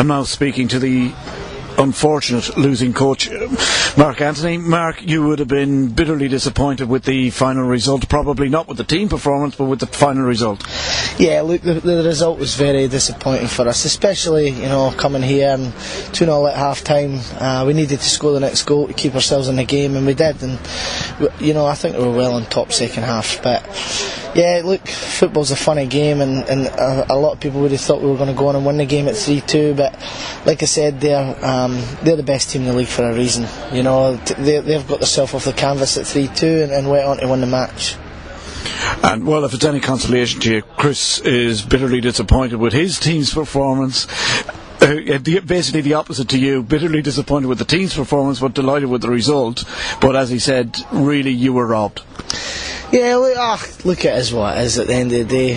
I'm now speaking to the unfortunate losing coach, Marc Anthony. Marc, you would have been bitterly disappointed with the final result, probably not with the team performance, but with the final result. Yeah, look, the result was very disappointing for us, especially, coming here and 2-0 at half time. We needed to score the next goal to keep ourselves in the game, and we did, and I think we were well on top second half. But yeah, look, football's a funny game, and a lot of people would have thought we were going to go on and win the game at 3-2, but like I said, they're the best team in the league for a reason. They've got themselves off the canvas at 3-2 and went on to win the match. And well, if it's any consolation to you, Chris is bitterly disappointed with his team's performance. Basically the opposite to you, bitterly disappointed with the team's performance but delighted with the result. But as he said, really you were robbed. Yeah, look at it as what it is at the end of the day.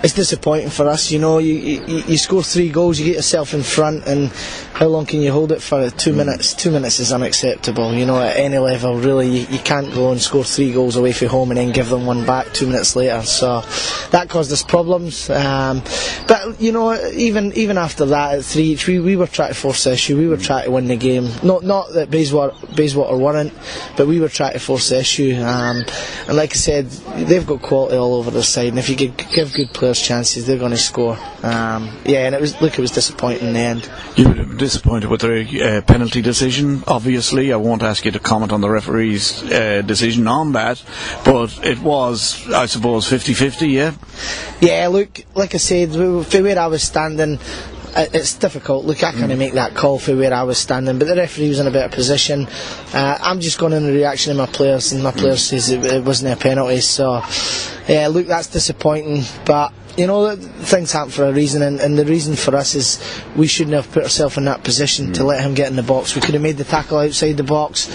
It's disappointing for us, you score 3 goals, you get yourself in front, and how long can you hold it for? 2 minutes? 2 minutes is unacceptable, at any level, really. You can't go and score 3 goals away from home and then give them one back 2 minutes later, so that caused us problems. But, even after that, at 3-3, we were trying to force the issue, we were trying to win the game. Not that Bayswater weren't, but we were trying to force the issue. And like I said, they've got quality all over their side, and if you could give good players chances, they're going to score. And it was disappointing in the end. You were disappointed with the penalty decision, obviously. I won't ask you to comment on the referee's decision on that, but it was, I suppose, 50-50, yeah? Yeah, look, like I said, for where I was standing, it's difficult. Look, I can't make that call for where I was standing, but the referee was in a better position. I'm just going on the reaction of my players, and my players says it wasn't a penalty. So, yeah, look, that's disappointing, but things happen for a reason, and the reason for us is we shouldn't have put ourselves in that position to let him get in the box. We could have made the tackle outside the box,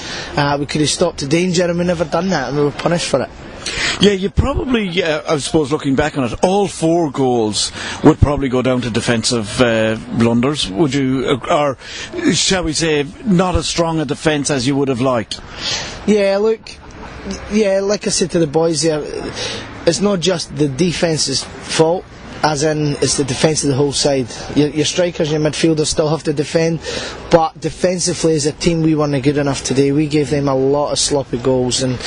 we could have stopped the danger, and we never done that, and we were punished for it. Yeah, you probably, I suppose, looking back on it, all 4 goals would probably go down to defensive blunders, would you? Or, shall we say, not as strong a defence as you would have liked? Yeah, look, like I said to the boys there, it's not just the defence's fault, as in it's the defence of the whole side. Your strikers, your midfielders still have to defend, but defensively as a team we weren't good enough today. We gave them a lot of sloppy goals, and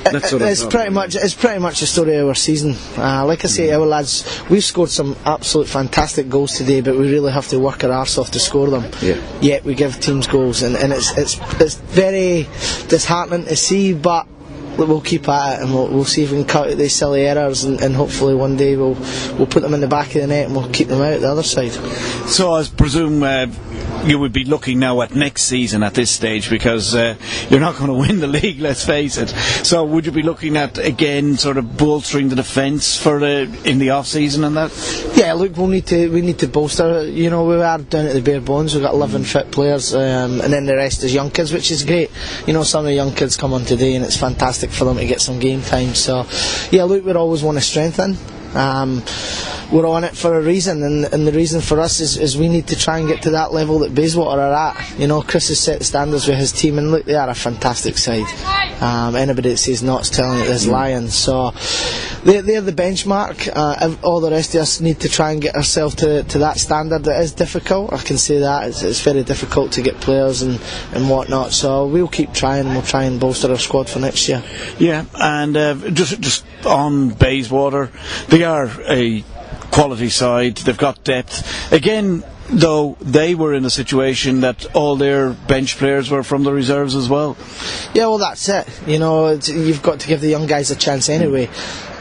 it's pretty much the story of our season. Like I say, our lads, we've scored some absolute fantastic goals today, but we really have to work our arse off to score them. Yet we give teams goals, and it's very disheartening to see, but we'll keep at it, and we'll see if we can cut out these silly errors, and hopefully one day we'll put them in the back of the net and we'll keep them out the other side. So I presume you would be looking now at next season at this stage, because you're not going to win the league, let's face it. So would you be looking at again sort of bolstering the defence in the off season and that? Yeah, look, we need to bolster. We are down at the bare bones. We've got 11 fit players, and then the rest is young kids, which is great. Some of the young kids come on today, and it's fantastic for them to get some game time. So yeah, look, we always want to strengthen. We're on it for a reason, and the reason for us is we need to try and get to that level that Bayswater are at. Chris has set the standards with his team, and look, they are a fantastic side. Anybody that says not is telling it is lying. So they're the benchmark. All the rest of us need to try and get ourselves to that standard. It is difficult, I can say that. It's very difficult to get players and whatnot, so we'll keep trying, and we'll try and bolster our squad for next year. Yeah, and just on Bayswater, they are a quality side, they've got depth. Again, though, they were in a situation that all their bench players were from the reserves as well. Yeah, well, that's it. You've got to give the young guys a chance anyway.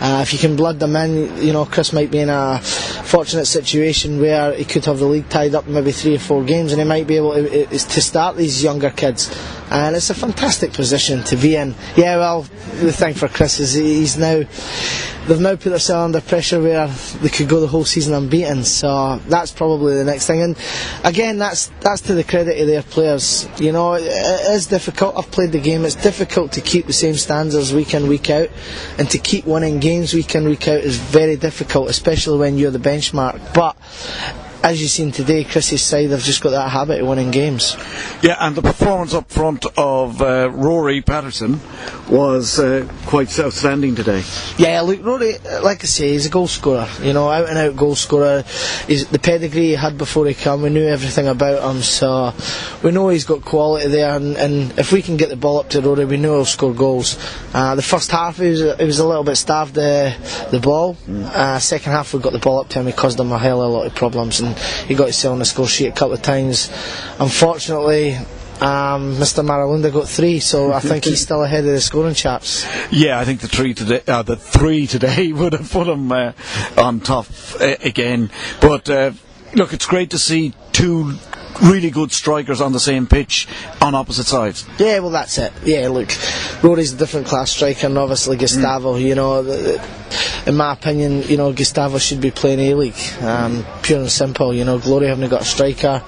If you can blood them in, Chris might be in a fortunate situation where he could have the league tied up in maybe 3 or 4 games, and he might be able to start these younger kids. And it's a fantastic position to be in. Yeah, well, the thing for Chris is they've now put themselves under pressure where they could go the whole season unbeaten, so that's probably the next thing. And again, that's to the credit of their players. It is difficult. I've played the game. It's difficult to keep the same standards week in, week out, and to keep winning games week in, week out is very difficult, especially when you're the benchmark. But as you've seen today, Chris's side have just got that habit of winning games. Yeah, and the performance up front of Rory Patterson was quite outstanding today. Yeah, look, Rory, like I say, he's a goal scorer. You know, out and out goal scorer. He's the pedigree he had before he came. We knew everything about him, so we know he's got quality there. And if we can get the ball up to Rory, we know he'll score goals. The first half, he was a little bit starved the ball. Second half, we got the ball up to him. He caused him a hell of a lot of problems, and he got himself on the score sheet a couple of times. Unfortunately, Mr. Maralunda got 3, so I think he's still ahead of the scoring charts. Yeah, I think the three today would have put him on top again. But look, it's great to see 2 really good strikers on the same pitch on opposite sides. Yeah, well, that's it. Yeah, look, Rory's a different class striker, and obviously Gustavo, you know, in my opinion, you know, Gustavo should be playing A-League, pure and simple. You know, Glory haven't got a striker.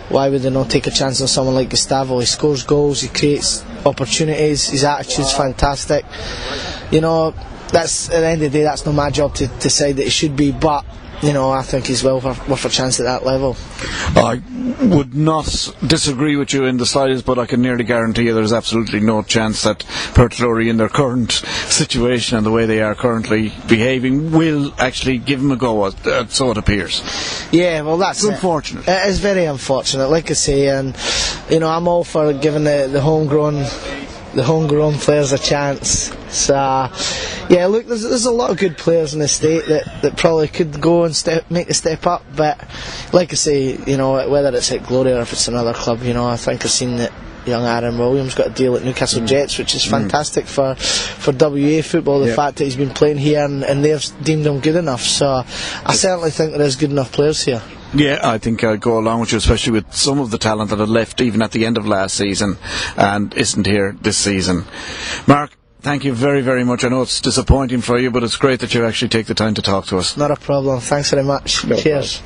Why would they not take a chance on someone like Gustavo? He scores goals, he creates opportunities, his attitude's fantastic. You know, that's, at the end of the day, that's not my job to say that he should be, but you know, I think he's well worth a chance at that level. I would not disagree with you in the slightest, but I can nearly guarantee you there's absolutely no chance that Portlory, in their current situation and the way they are currently behaving, will actually give him a go, so it appears. Yeah, well, that's unfortunate. It is very unfortunate, like I say, and you know, I'm all for giving the homegrown players a chance. So yeah, look, there's a lot of good players in the state that probably could go and make a step up, but like I say, you know, whether it's at Glory or if it's another club, you know, I think I've seen that young Aaron Williams got a deal at Newcastle Jets, which is fantastic for WA football, the fact that he's been playing here and they've deemed him good enough, so I certainly think there is good enough players here. Yeah, I think I'd go along with you, especially with some of the talent that had left even at the end of last season and isn't here this season. Mark, thank you very, very much. I know it's disappointing for you, but it's great that you actually take the time to talk to us. Not a problem. Thanks very much. Cheers.